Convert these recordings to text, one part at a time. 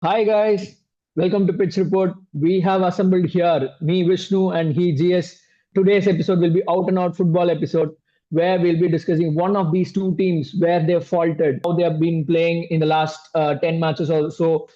Hi guys, welcome to Pitch Report. We have assembled here me Vishnu and he GS. Today's episode will be out and out football episode where we'll be discussing one of these two teams where they faltered, how they have been playing in the last 10 matches or so.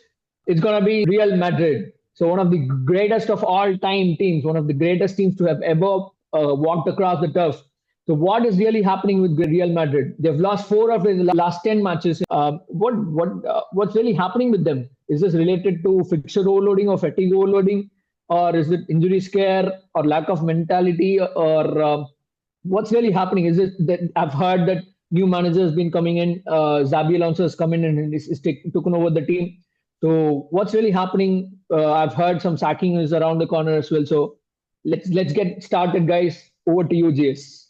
It's gonna be Real Madrid. So one of the greatest of all time teams, one of the greatest teams to have ever walked across the turf. So what is really happening with Real Madrid? They've lost four of the last 10 matches. What's really happening with them? Is this related to fixture overloading or fatigue overloading, or is it injury scare or lack of mentality, or what's really happening? Is it that I've heard that new manager has been coming in, Xabi Alonso has come in and taken over the team. So what's really happening? I've heard some sacking is around the corner as well. So let's get started, guys. Over to you, JS.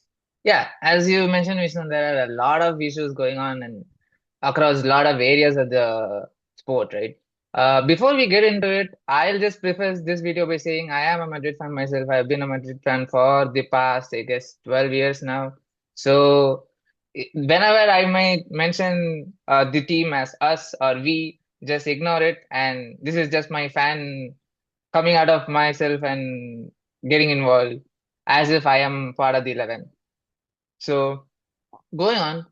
Yeah, as you mentioned, Vishnu, there are a lot of issues going on and across a lot of areas of the sport, right? Before we get into it, I'll just preface this video by saying I am a Madrid fan myself. I've been a Madrid fan for the past, I guess, 12 years now. So whenever I might mention the team as us or we, just ignore it. And this is just my fan coming out of myself and getting involved as if I am part of the 11. So going on,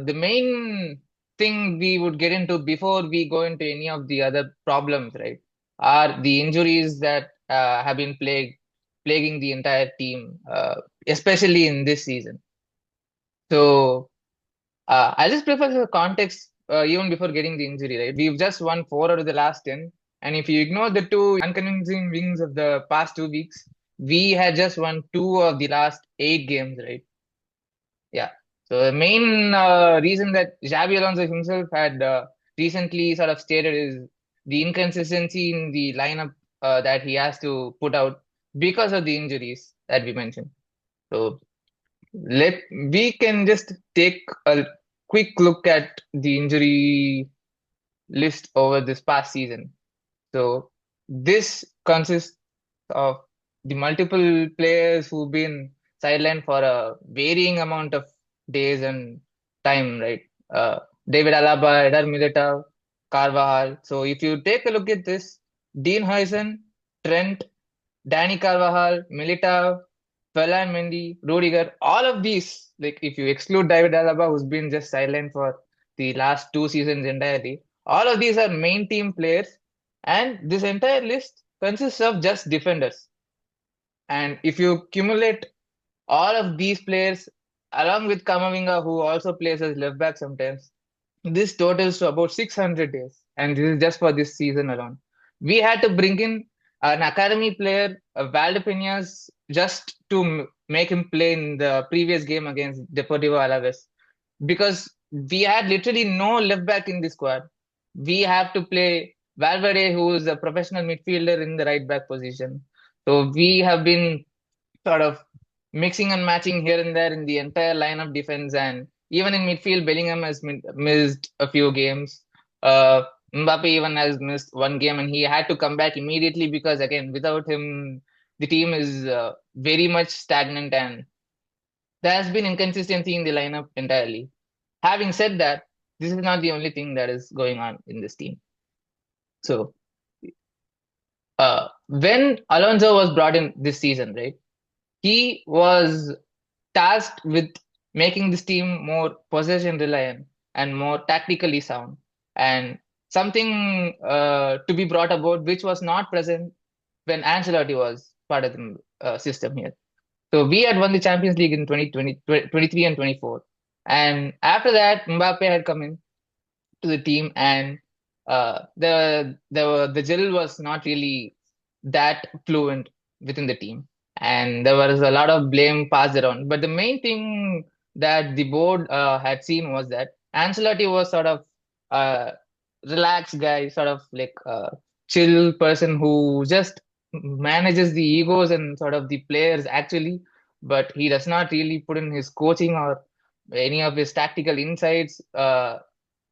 the main thing we would get into before we go into any of the other problems, right, are the injuries that have been plaguing the entire team, especially in this season. So I'll just preface the context even before getting the injury, right? We've just won four out of the last 10. And if you ignore the two unconvincing wins of the past 2 weeks, we had just won two of the last 8 games, right? Yeah. So the main reason that Xabi Alonso himself had recently sort of stated is the inconsistency in the lineup that he has to put out because of the injuries that we mentioned. So let we can just take a quick look at the injury list over this past season. So this consists of the multiple players who've been sidelined for a varying amount of days and time, right? Uh, David Alaba, Eder Militao, Carvajal. So if you take a look at this, Dean Huijsen, Trent, Danny Carvajal, Militao, Ferland Mendy, Rudiger, all of these, like if you exclude David Alaba, who's been just silent for the last 2 seasons entirely, all of these are main team players, and this entire list consists of just defenders. And if you cumulate all of these players along with Kamavinga, who also plays as left back sometimes, this totals to about 600 days, and this is just for this season alone. We had to bring in an academy player, Valdepeñas, just to make him play in the previous game against Deportivo Alaves because we had literally no left back in the squad. We have to play Valverde, who is a professional midfielder in the right back position. So we have been sort of mixing and matching here and there in the entire line of defense. And even in midfield, Bellingham has missed a few games. Uh, Mbappe even has missed one game, and he had to come back immediately because, again, without him, the team is very much stagnant and there has been inconsistency in the lineup entirely. Having said that, this is not the only thing that is going on in this team. So, when Alonso was brought in this season, right, he was tasked with making this team more possession reliant and more tactically sound. And something to be brought about, which was not present when Ancelotti was part of the system here. So we had won the Champions League in 2020, 23 and 24. And after that, Mbappe had come in to the team, and the gel was not really that fluent within the team, and there was a lot of blame passed around. But the main thing that the board had seen was that Ancelotti was sort of a relaxed guy, sort of like a chill person who just manages the egos and sort of the players actually, but he does not really put in his coaching or any of his tactical insights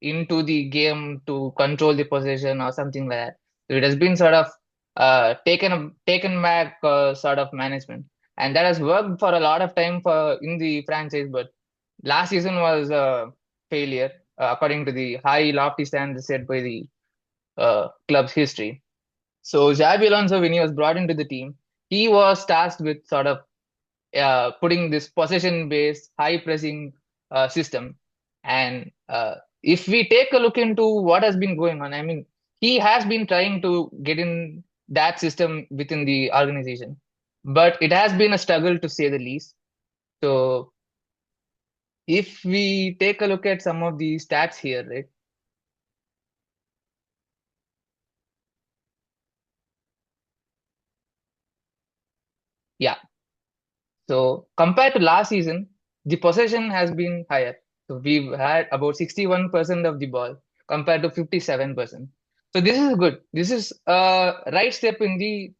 into the game to control the possession or something like that. So it has been sort of taken back sort of management, and that has worked for a lot of time for in the franchise. But last season was a failure according to the high lofty standards set by the club's history. So Xabi Alonso, when he was brought into the team, he was tasked with sort of putting this possession-based, high-pressing system. And if we take a look into what has been going on, I mean, he has been trying to get in that system within the organization, but it has been a struggle to say the least. So if we take a look at some of the stats here, right? Yeah. So compared to last season, the possession has been higher. So we've had about 61% of the ball compared to 57%. So this is good. This is a right step in the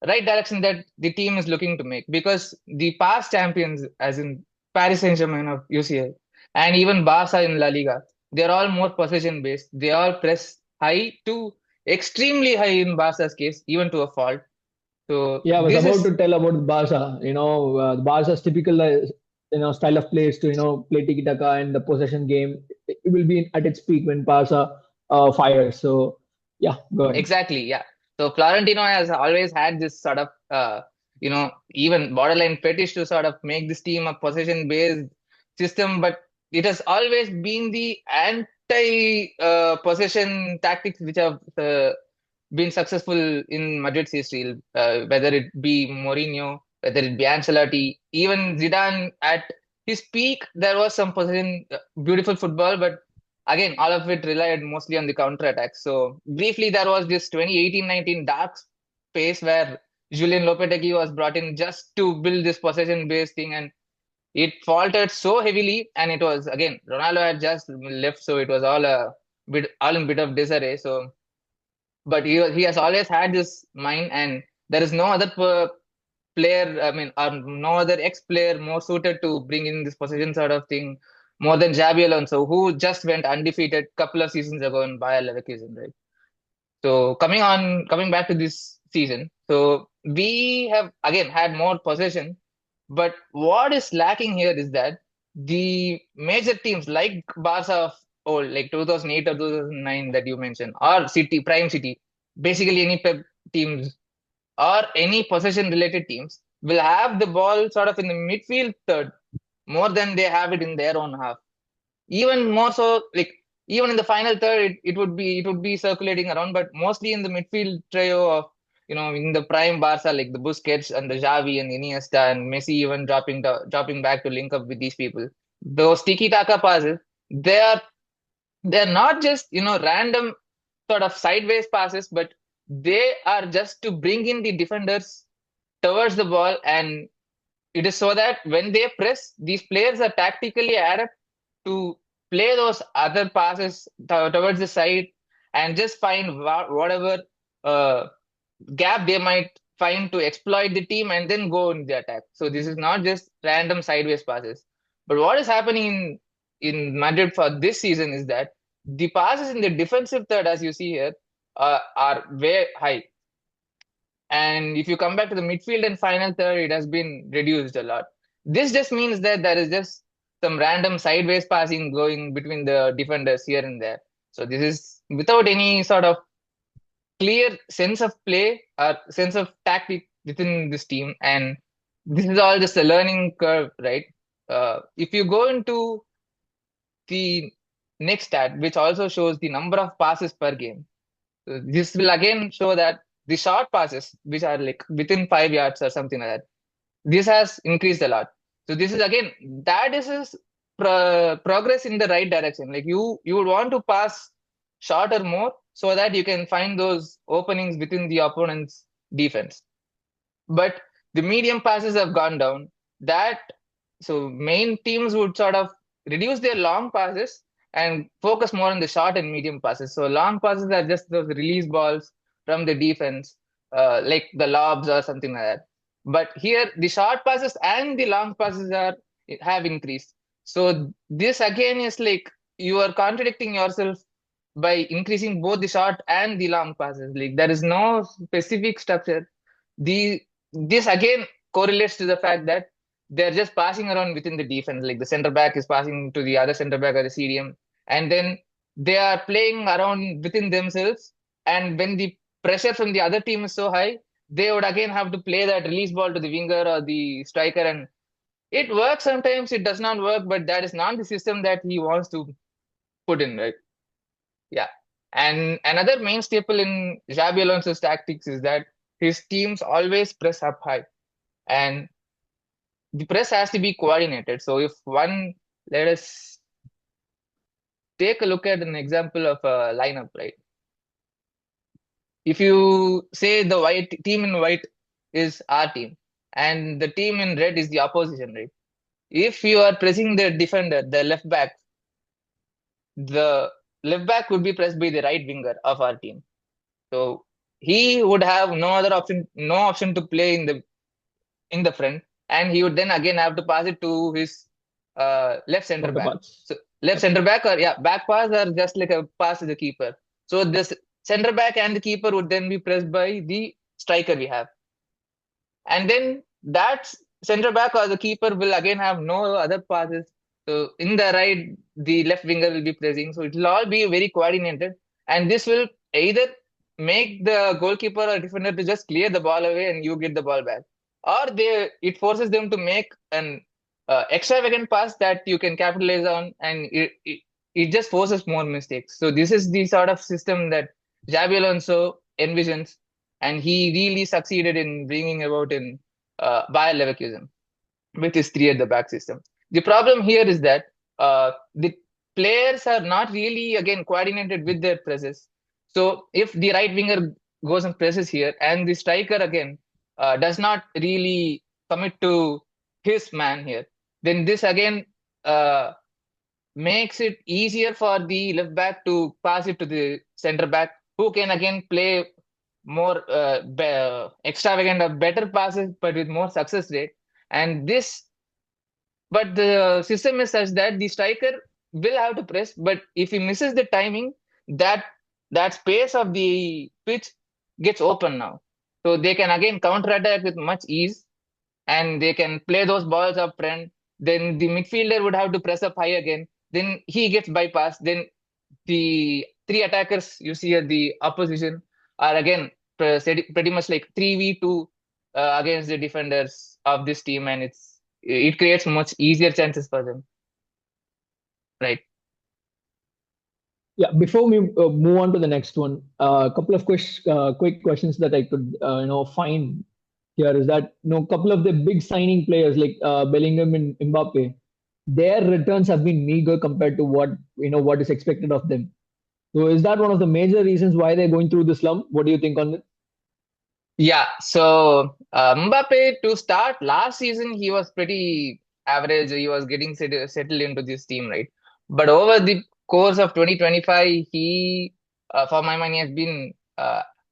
right direction that the team is looking to make, because the past champions, as in Paris Saint-Germain of UCL and even Barca in La Liga, they're all more possession based. They all press high to extremely high in Barca's case, even to a fault. So Yeah, I was this about is to tell about Barca. Barca's typical, style of plays to play tiki taka and the possession game. It will be at its peak when Barca fires. So yeah, go ahead. exactly, yeah. So Florentino has always had this sort of, even borderline fetish to sort of make this team a possession-based system, but it has always been the anti-possession tactics which have been successful in Madrid's history, whether it be Mourinho, whether it be Ancelotti, even Zidane at his peak, there was some possession, beautiful football, but again, all of it relied mostly on the counter attack. So briefly, there was this 2018-19 dark space where Julian Lopetegui was brought in just to build this possession-based thing, and it faltered so heavily. And it was again Ronaldo had just left, so it was all in bit of disarray. So, but he has always had this mind, and there is no other player, I mean, or no other ex-player more suited to bring in this possession sort of thing more than Xabi Alonso, who just went undefeated couple of seasons ago in Bayer Leverkusen, right? So coming back to this season, so we have again had more possession, but what is lacking here is that the major teams like Barca of old, like 2008 or 2009 that you mentioned, or City, Prime City, basically any Pep teams or any possession related teams will have the ball sort of in the midfield third more than they have it in their own half. Even more so, like even in the final third, it would be circulating around, but mostly in the midfield trio of in the prime Barca, like the Busquets and the Xavi and Iniesta and Messi even dropping back to link up with these people. Those tiki taka passes, they are they're not just random sort of sideways passes, but they are just to bring in the defenders towards the ball, and it is so that when they press, these players are tactically adept to play those other passes towards the side and just find whatever uh, gap they might find to exploit the team and then go in the attack. So this is not just random sideways passes. But what is happening in Madrid for this season is that the passes in the defensive third, as you see here, are way high. And if you come back to the midfield and final third, it has been reduced a lot. This just means that there is just some random sideways passing going between the defenders here and there. So this is without any sort of clear sense of play or sense of tactic within this team. And this is all just a learning curve, right? If you go into the next stat, which also shows the number of passes per game, this will again show that the short passes, which are like within 5 yards or something like that, this has increased a lot. So this is again that is progress in the right direction. Like you would want to pass shorter more so that you can find those openings within the opponent's defense. But the medium passes have gone down. That so main teams would sort of reduce their long passes and focus more on the short and medium passes. So long passes are just those release balls from the defense, like the lobs or something like that. But here the short passes and the long passes have increased. So this again is like you are contradicting yourself by increasing both the short and the long passes. Like there is no specific structure. The this again correlates to the fact that they're just passing around within the defense. Like the center back is passing to the other center back or the CDM, and then they are playing around within themselves and when the pressure from the other team is so high, they would again have to play that release ball to the winger or the striker, and it works sometimes, it does not work, but that is not the system that he wants to put in, right? Yeah. And another main staple in Xabi Alonso's tactics is that his teams always press up high, and the press has to be coordinated. So if one, let us take a look at an example of a lineup, right? If you say the white team in white is our team, and the team in red is the opposition, right? If you are pressing the defender, the the left back would be pressed by the right winger of our team. So he would have no option to play in the front, and he would then again have to pass it to his left center back. Counterparts. So left Yep. center back, or yeah, back pass are just like a pass to the keeper. So this center back and the keeper would then be pressed by the striker we have, and then that center back or the keeper will again have no other passes. So in the right, the left winger will be pressing. So it will all be very coordinated, and this will either make the goalkeeper or defender to just clear the ball away and you get the ball back, or they it forces them to make an extravagant pass that you can capitalize on, and it just forces more mistakes. So this is the sort of system that Xabi Alonso envisions, and he really succeeded in bringing about in Bayer Leverkusen with his three at the back system. The problem here is that the players are not really again coordinated with their presses. So if the right winger goes and presses here, and the striker again does not really commit to his man here, then this again uh, makes it easier for the left back to pass it to the center back, who can again play more extravagant or better passes, but with more success rate. And this, but the system is such that the striker will have to press, but if he misses the timing, that that space of the pitch gets open now. So they can again counter attack with much ease, and they can play those balls up front. Then the midfielder would have to press up high again. Then he gets bypassed. Then the three attackers you see at the opposition are again pretty much like 3v2 against the defenders of this team, and it creates much easier chances for them, right? Yeah, before we move on to the next one, a couple of quick questions that I could find here is that couple of the big signing players like Bellingham and Mbappe, their returns have been meager compared to what is expected of them. So is that one of the major reasons why they're going through the slump? What do you think on it? Yeah, so Mbappe to start last season, he was pretty average. He was getting settled into this team, right? But over the course of 2025, he, for my money, has been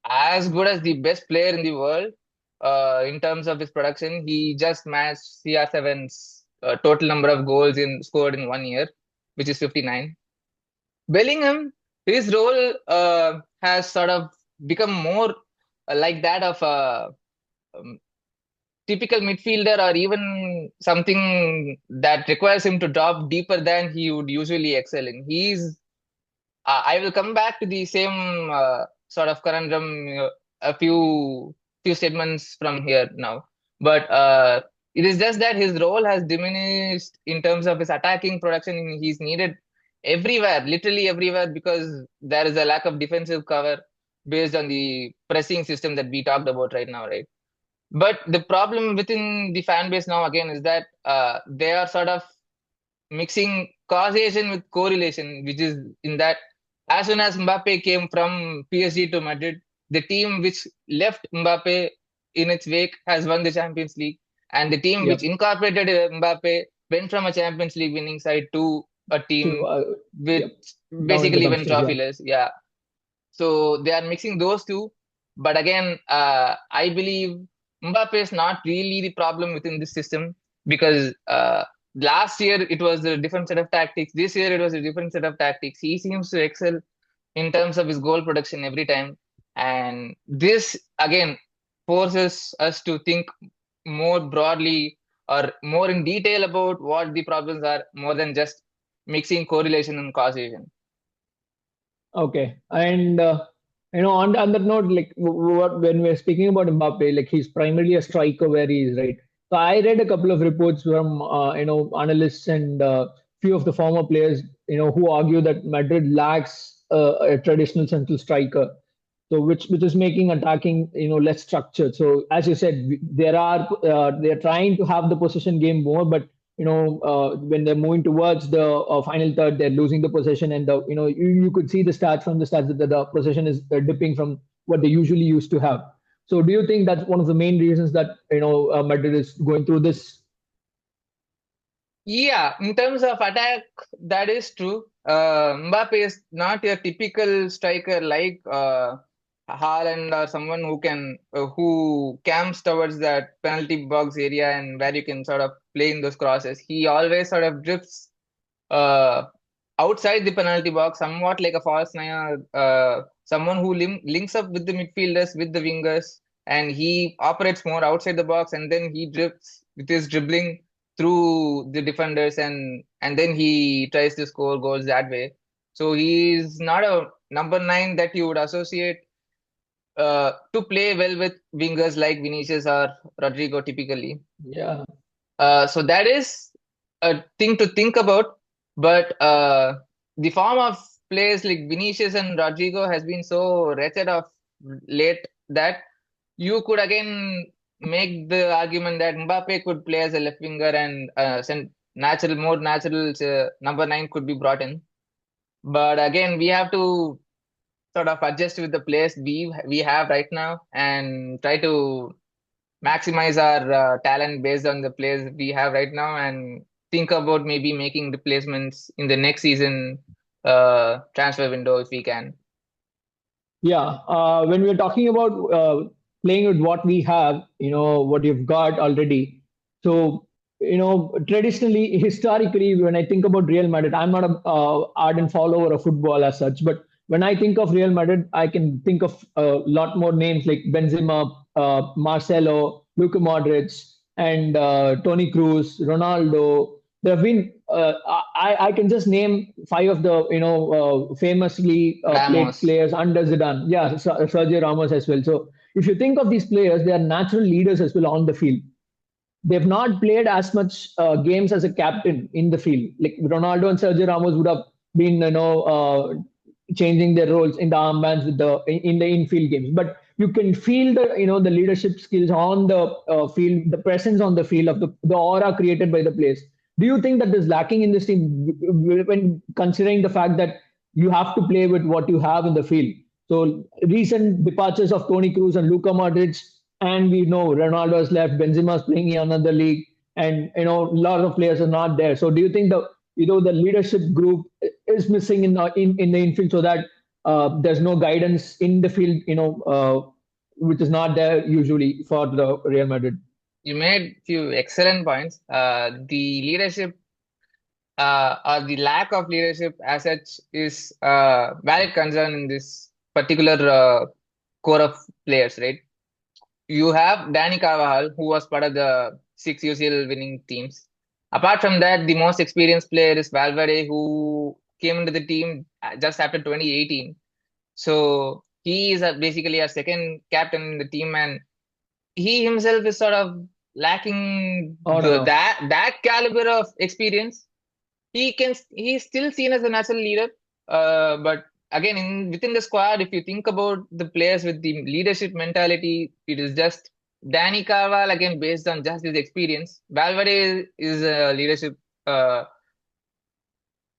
as good as the best player in the world in terms of his production. He just matched CR7's total number of goals scored in 1 year, which is 59. Bellingham, his role has sort of become more like that of a um, typical midfielder, or even something that requires him to drop deeper than he would usually excel in. I will come back to the same sort of conundrum a few statements from here now. But it is just that his role has diminished in terms of his attacking production. He's needed everywhere, literally everywhere, because there is a lack of defensive cover based on the pressing system that we talked about right now, right? But the problem within the fan base now again is that they are sort of mixing causation with correlation, which is in that as soon as Mbappe came from PSG to Madrid, the team which left Mbappe in its wake has won the Champions League, and the team which Yep. incorporated Mbappe went from a Champions League winning side to a To team with yep, down in the basically dump went stage. Yeah. trophyless. Yeah, so they are mixing those two. But again, I believe Mbappe is not really the problem within this system, because last year it was a different set of tactics. This year it was a different set of tactics. He seems to excel in terms of his goal production every time. And this again forces us to think more broadly or more in detail about what the problems are, more than just mixing correlation and causation. Okay. On that note, like what when we're speaking about Mbappe, like he's primarily a striker where he is, right? So I read a couple of reports from analysts and few of the former players, who argue that Madrid lacks a traditional central striker, so which is making attacking less structured. So as you said, they're trying to have the possession game more, but when they're moving towards the final third, they're losing the possession, and you could see the stats from the stats that the possession is dipping from what they usually used to have. So do you think that's one of the main reasons that Madrid is going through this? Yeah, in terms of attack, that is true. Mbappe is not a typical striker like Haaland or someone who camps towards that penalty box area and where you can sort of play in those crosses. He always sort of drifts uh, outside the penalty box, somewhat like a false nine, someone who links up with the midfielders, with the wingers, and he operates more outside the box, and then he drifts with his dribbling through the defenders, and then he tries to score goals that way. So he's not a number nine that you would associate to play well with wingers like Vinicius or Rodrigo typically. Yeah, So that is a thing to think about. But the form of players like Vinicius and Rodrigo has been so wretched of late that you could again make the argument that Mbappe could play as a left winger and more natural number nine could be brought in. But again, we have to sort of adjust with the players we have right now and try to maximize our talent based on the players we have right now and think about maybe making replacements in the next season transfer window if we can. yeah. When we're talking about playing with what we have, what you've got already. So, traditionally, historically, when I think about Real Madrid, I'm not a ardent follower of football as such, but when I think of Real Madrid, I can think of a lot more names like Benzema, Marcelo, Luka Modric, and Toni Kroos, Ronaldo. There have been I can just name five of the famously played Ramos. players under Zidane. Yeah, Sergio Ramos as well. So if you think of these players, they are natural leaders as well on the field. They've not played as much games as a captain in the field. Like Ronaldo and Sergio Ramos would have been, changing their roles in the armbands with in the infield games. But you can feel the leadership skills on the field, the presence on the field of the aura created by the players. Do you think that is lacking in this team when considering the fact that you have to play with what you have in the field? So recent departures of Toni Kroos and Luka Modric, and we know Ronaldo has left, Benzema is playing in another league, and a lot of players are not there. So do you think the leadership group is missing in the infield, so that there's no guidance in the field, which is not there usually for the Real Madrid? You made few excellent points. The leadership or the lack of leadership as such is valid concern in this particular core of players, right? You have Danny Carvajal, who was part of the six UCL winning teams. Apart from that, the most experienced player is Valverde, who came into the team just after 2018. So he is basically our second captain in the team, and he himself is sort of lacking On and off. that caliber of experience. He's still seen as a natural leader, but again within the squad, if you think about the players with the leadership mentality, it is just Danny Carval again based on just his experience. Valverde is a leadership uh,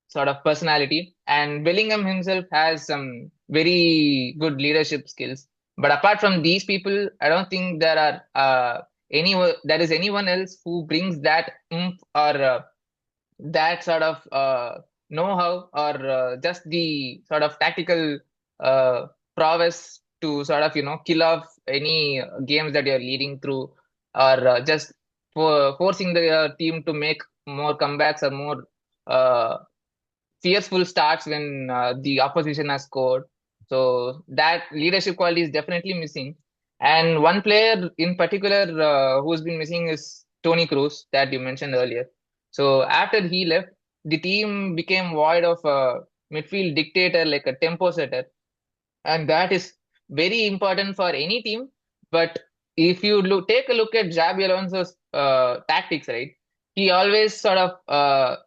sort of personality, and Bellingham himself has some very good leadership skills. But apart from these people, I don't think there is anyone else who brings that oomph or that sort of know-how or just the sort of tactical uh, prowess to sort of kill off any games that you're leading through or just forcing the team to make more comebacks or more fearful starts when the opposition has scored. So that leadership quality is definitely missing. And one player in particular who's been missing is Tony Cruz that you mentioned earlier. So after he left, the team became void of a midfield dictator like a tempo setter, and that is very important for any team. But if you take a look at Xabi Alonso's tactics, right, he always sort of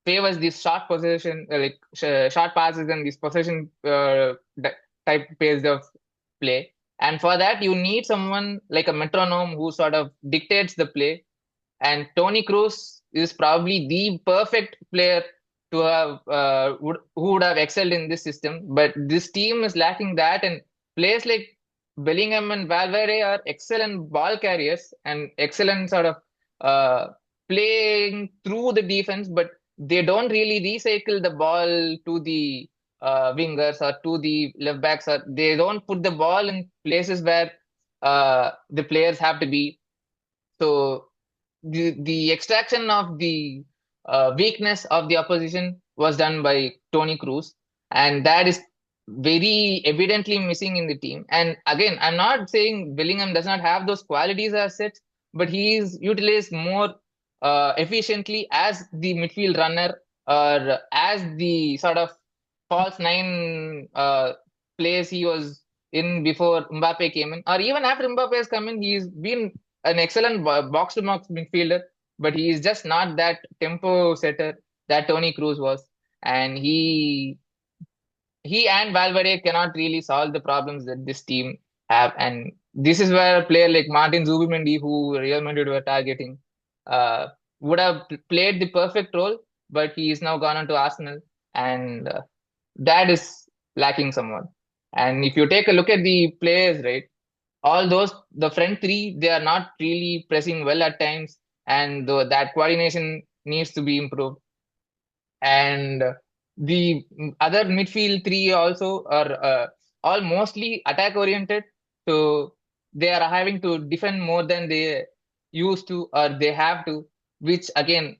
favors these short possession, short passes and this possession type pace of play. And for that, you need someone like a metronome who sort of dictates the play, and Tony Cruz is probably the perfect player to have who would have excelled in this system. But this team is lacking that, and players like Bellingham and Valverde are excellent ball carriers and excellent sort of uh, playing through the defense, but they don't really recycle the ball to the wingers or to the left backs, or they don't put the ball in places where the players have to be. So the extraction of the weakness of the opposition was done by Tony Cruz, and that is very evidently missing in the team. And again, I'm not saying Bellingham does not have those qualities as such, but he is utilized more efficiently as the midfield runner or as the sort of false nine plays he was in before Mbappe came in, or even after Mbappe has come in, he's been an excellent box to box midfielder, but he is just not that tempo setter that Tony Cruz was. And he and Valverde cannot really solve the problems that this team have. And this is where a player like Martin Zubimendi, who Real Madrid were targeting, uh, would have played the perfect role, but he is now gone on to Arsenal, and that is lacking somewhat. And if you take a look at the players, right, all those the front three, they are not really pressing well at times, and that coordination needs to be improved. And the other midfield three also are all mostly attack oriented, so they are having to defend more than they used to or they have to, which again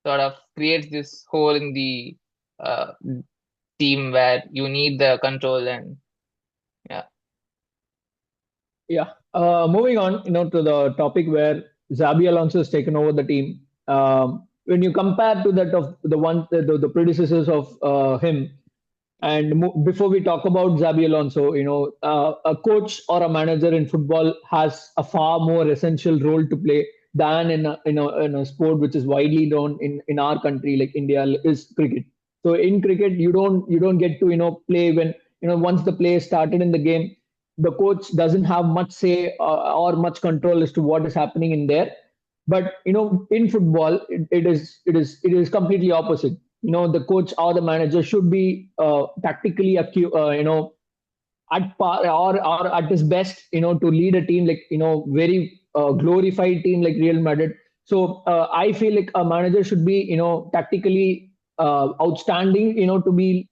sort of creates this hole in the uh, team where you need the control. And yeah. Yeah. Moving on, to the topic where Xabi Alonso has taken over the team. When you compare to that of the predecessors of him, and before we talk about Xabi Alonso, a coach or a manager in football has a far more essential role to play than in a sport which is widely known in our country like India is cricket. So in cricket, you don't get to play when once the play is started in the game, the coach doesn't have much say or much control as to what is happening in there. But in football, it is completely opposite. The coach or the manager should be tactically at par or at his best, to lead a team like very glorified team like Real Madrid. So I feel like a manager should be tactically outstanding, to be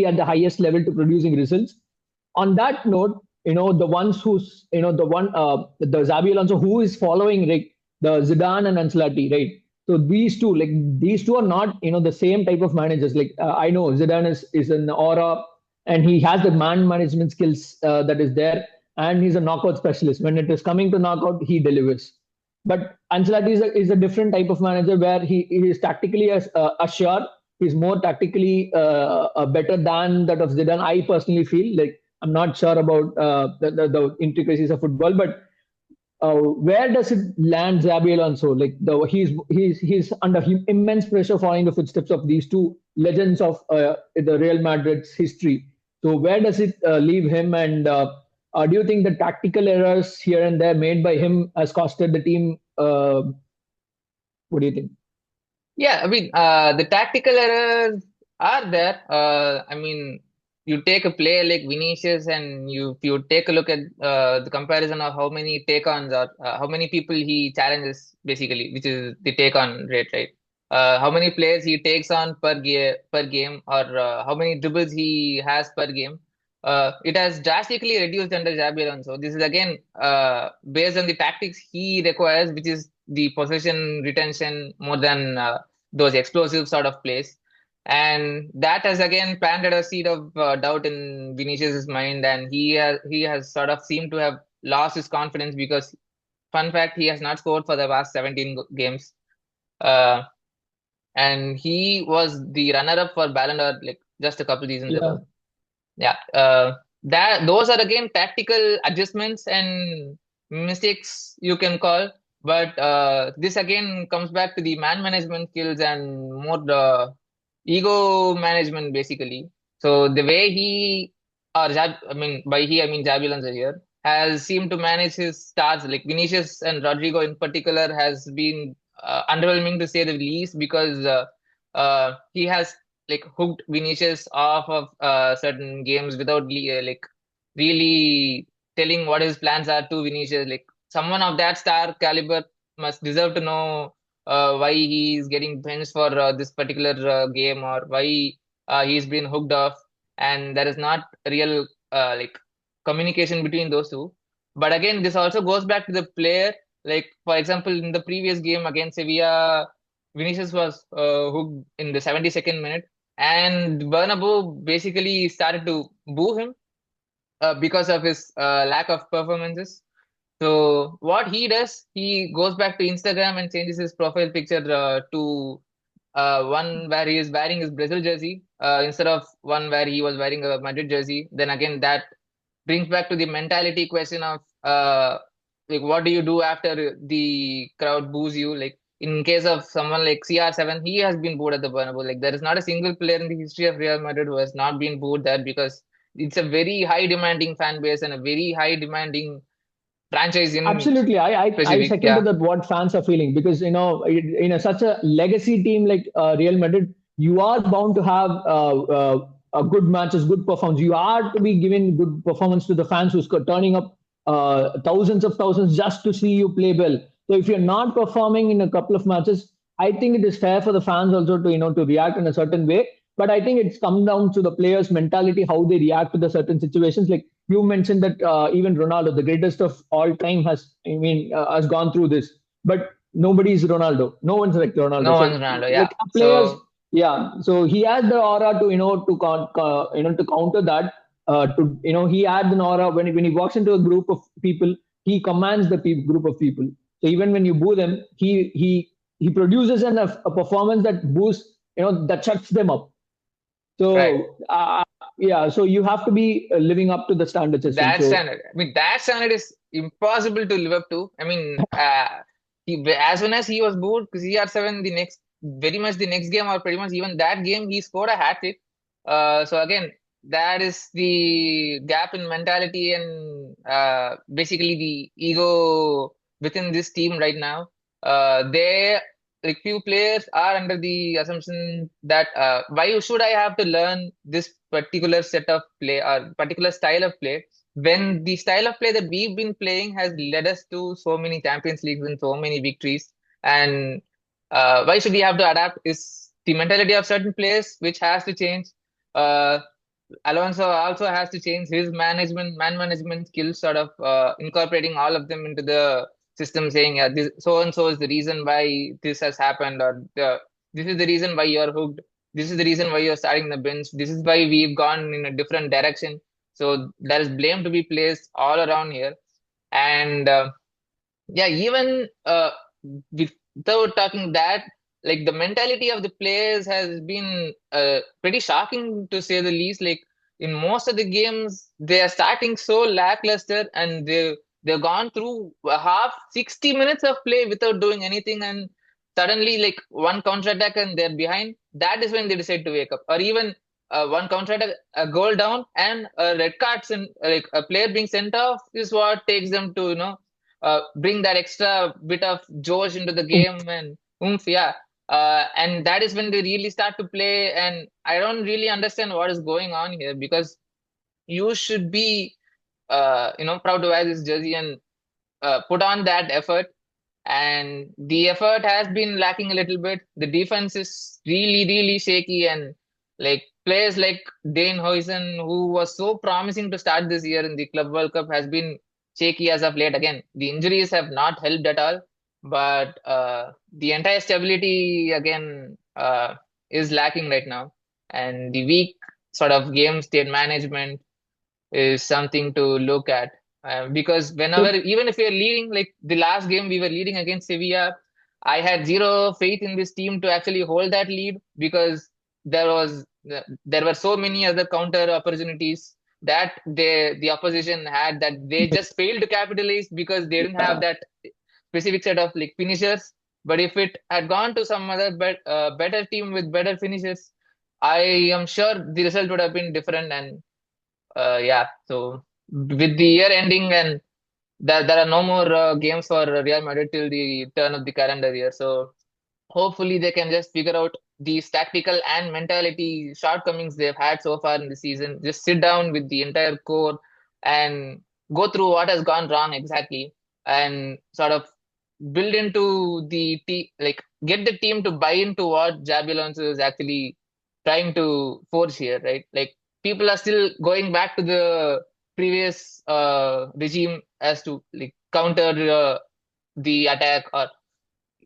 at the highest level to producing results. On that note, the ones who's the Xabi Alonso who is following like the Zidane and Ancelotti, right? So these two are not the same type of managers. Like I know Zidane is an aura, and he has the man management skills that is there, and he's a knockout specialist. When it is coming to knockout, he delivers. But Ancelotti is a different type of manager where he is tactically assured. He's more tactically better than that of Zidane. I personally feel like I'm not sure about the intricacies of football, but where does it land Xabi Alonso? Like he's under immense pressure following the footsteps of these two legends of the Real Madrid's history. So where does it leave him? And do you think the tactical errors here and there made by him has costed the team? What do you think? Yeah, I mean, the tactical errors are there. I mean, you take a player like Vinicius, and if you take a look at the comparison of how many take-ons or how many people he challenges, basically, which is the take-on rate, right? How many players he takes on per game, or how many dribbles he has per game. It has drastically reduced under Xabi Alonso. This is again based on the tactics he requires, which is the possession retention more than those explosive sort of plays. And that has again planted a seed of doubt in Vinicius's mind, and he has sort of seemed to have lost his confidence because, fun fact, he has not scored for the past 17 games. Uh, and he was the runner-up for Ballon d'Or like just a couple seasons Yeah. ago. Yeah. that those are again tactical adjustments and mistakes you can call. But this again comes back to the man management skills and more ego management basically. So the way he or I mean by he I mean Xabi Alonso here has seemed to manage his stars like Vinicius and Rodrigo in particular has been underwhelming to say the least because he has like hooked Vinicius off of certain games without like really telling what his plans are to Vinicius. Like someone of that star caliber must deserve to know why he's getting benched for this particular game or why he's been hooked off, and there is not real like communication between those two. But again, this also goes back to the player. Like for example, in the previous game against Sevilla, Vinicius was hooked in the 72nd minute, and Bernabeu basically started to boo him because of his lack of performances. So what he does, he goes back to Instagram and changes his profile picture to one where he is wearing his Brazil jersey instead of one where he was wearing a Madrid jersey. Then again, that brings back to the mentality question of like what do you do after the crowd boos you? Like in case of someone like CR7, he has been booed at the Bernabeu. Like there is not a single player in the history of Real Madrid who has not been booed there because it's a very high demanding fan base and a very high demanding franchise in Absolutely, I specific. second to Yeah, that what fans are feeling because in such a legacy team like Real Madrid, you are bound to have a good matches, good performance. You are to be giving good performance to the fans who's turning up thousands of thousands just to see you play well. So if you're not performing in a couple of matches, I think it is fair for the fans also to to react in a certain way. But I think it's come down to the players' mentality, how they react to the certain situations. Like you mentioned that even Ronaldo, the greatest of all time, has gone through this. But nobody is Ronaldo. No one's like Ronaldo. no one's So Ronaldo. Yeah, like players, so yeah. So he has the aura to to counter that. He had an aura when he walks into a group of people, he commands the group of people. So even when you boo them, he produces a performance that boosts, that shuts them up. right. So yeah, so you have to be living up to the standards as well. That So standard. I mean, that standard is impossible to live up to. I mean, as soon as he was booed, CR7, the next, very much the next game, or pretty much even that game, he scored a hat trick. So again, that is the gap in mentality and basically the ego within this team right now. They like few players are under the assumption that why should I have to learn this particular set of play or particular style of play when the style of play that we've been playing has led us to so many Champions Leagues and so many victories. And why should we have to adapt is the mentality of certain players, which has to change. Uh, Alonso also has to change his man management skills, sort of incorporating all of them into the system, saying, yeah, this so and so is the reason why this has happened, or this is the reason why you're hooked. This is the reason why you're starting the bench. This is why we've gone in a different direction. So there is blame to be placed all around here. And yeah, even without talking that, like the mentality of the players has been pretty shocking to say the least. Like in most of the games, they are starting so lackluster, and they've gone through a half 60 minutes of play without doing anything, and suddenly like one counter attack and they're behind. That is when they decide to wake up, or even one counter attack, a goal down, and a red card, and like a player being sent off is what takes them to bring that extra bit of Josh into the game and yeah. And that is when they really start to play. And I don't really understand what is going on here because you should be, proud to wear this jersey and put on that effort. And the effort has been lacking a little bit. The defense is really, really shaky, and like players like Dane Huijsen, who was so promising to start this year in the Club World Cup, has been shaky as of late. Again, the injuries have not helped at all, but the entire stability again is lacking right now, and the weak sort of game state management is something to look at. Because whenever, so even if we are leading, like the last game we were leading against Sevilla, I had zero faith in this team to actually hold that lead because there was there were so many other counter opportunities. that the opposition had, that they just failed to capitalize because they didn't have Yeah, that specific set of like finishers. But if it had gone to some other better team with better finishers, I am sure the result would have been different. And yeah, so with the year ending and there are no more games for Real Madrid till the turn of the calendar year. So hopefully they can just figure out these tactical and mentality shortcomings they've had so far in the season. Just sit down with the entire core and go through what has gone wrong exactly, and sort of build into the team, like get the team to buy into what Xabi Alonso is actually trying to force here, right? Like people are still going back to the previous regime as to like counter the attack, or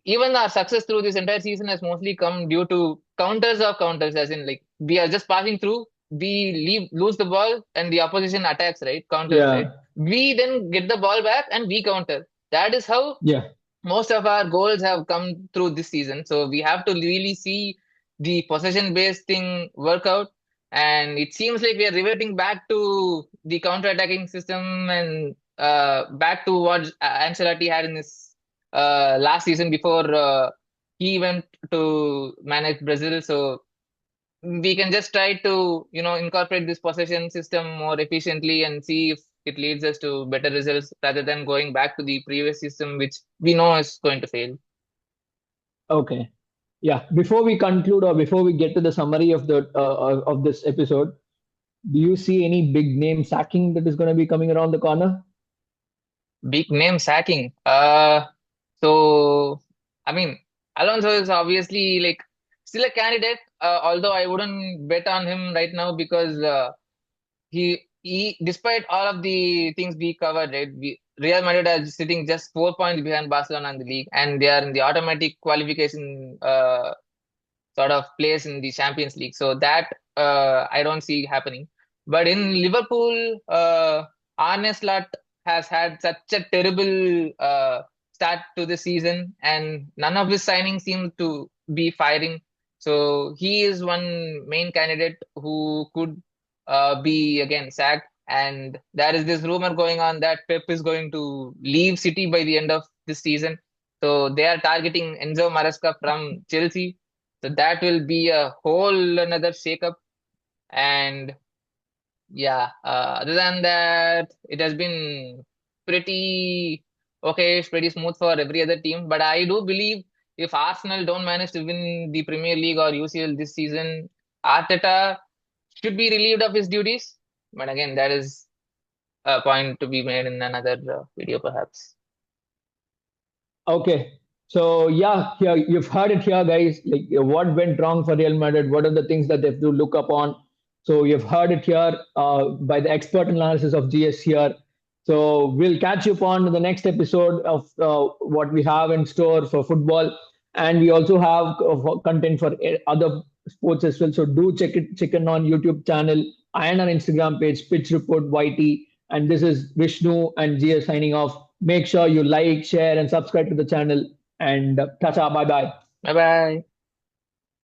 even our success through this entire season has mostly come due to counters of counters, as in like we are just passing through, we lose the ball, and the opposition attacks, right? Counters, right? yeah, We then get the ball back and we counter. That is how yeah. most of our goals have come through this season. So we have to really see the possession based thing work out. And it seems like we are reverting back to the counter attacking system, and back to what Ancelotti had in his last season before he went to manage Brazil. So we can just try to, incorporate this possession system more efficiently and see if it leads us to better results rather than going back to the previous system, which we know is going to fail. Okay. Yeah. Before we conclude or before we get to the summary of the of this episode, do you see any big name sacking that is going to be coming around the corner? Big name sacking. So I mean, Alonso is obviously like still a candidate, although I wouldn't bet on him right now because he despite all of the things we covered, right? Real Madrid are sitting just 4 points behind Barcelona in the league, and they are in the automatic qualification sort of place in the Champions League. So that I don't see happening. But in Liverpool, Arne Slot has had such a terrible start to the season, and none of his signings seem to be firing. So he is one main candidate who could be again sacked. And there is this rumor going on that Pep is going to leave City by the end of this season. So they are targeting Enzo Maresca from Chelsea. So that will be a whole another shakeup. And yeah, other than that, it has been pretty okay, it's pretty smooth for every other team. But I do believe if Arsenal don't manage to win the Premier League or UCL this season, Arteta should be relieved of his duties. But again, that is a point to be made in another video, perhaps. Okay. So yeah, here you've heard it here, guys. Like what went wrong for Real Madrid? What are the things that they have to look upon? So you've heard it here by the expert analysis of GS here. So we'll catch you upon the next episode of what we have in store for football, and we also have content for other sports as well. So do check in on YouTube channel and our Instagram page, Pitch Report YT. And this is Vishnu and GS signing off. Make sure you like, share, and subscribe to the channel. And tata, bye bye. Bye bye.